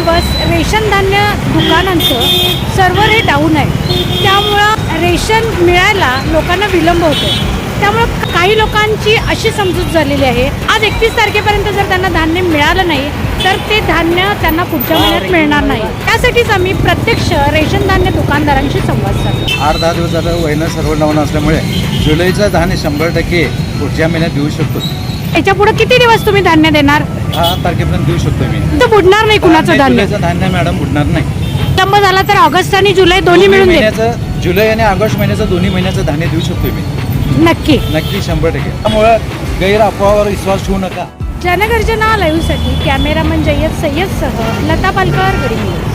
दिवस रेशन धान्य दुकानांचं सर्व्हर हे डाऊन आहे. त्यामुळं रेशन मिळायला लोकांना विलंब होतो. त्यामुळं काही लोकांची अशी समजूत झालेली आहे, आज 31 तारखेपर्यंत जर त्यांना धान्य मिळालं नाही तर ते धान्य त्यांना पुढच्या महिन्यात मिळणार नाही. त्यासाठीच आम्ही प्रत्यक्ष रेशन धान्य दुकानदारांशी संवाद साधतो. 8-10 दिवस झालं वहिनं सर्व डाऊन असल्यामुळे जुलैचं धान्य 100% पुढच्या महिन्यात देऊ शकतो. याच्या पुढे किती दिवस तुम्ही धान्य देणार? 10 तारखेपर्यंत देऊ शकतो मी. तर बुडणार नाही कुणाचं धान्य? जुलैचं धान्य मॅडम बुडणार नाही. विलंब झाला तर ऑगस्ट आणि जुलै दोन्ही मिळून महिन्याचं, जुलै आणि ऑगस्ट महिन्याचं दोन्ही महिन्याचं धान्य देऊ शकतो मी. नक्की 100%. त्यामुळं गैर अफवावर विश्वास ठेवू नका. जनगर्जना लाईव्हसाठी कॅमेरामन जय्यद सय्यदसह लता पालकर, गडी न्यूज.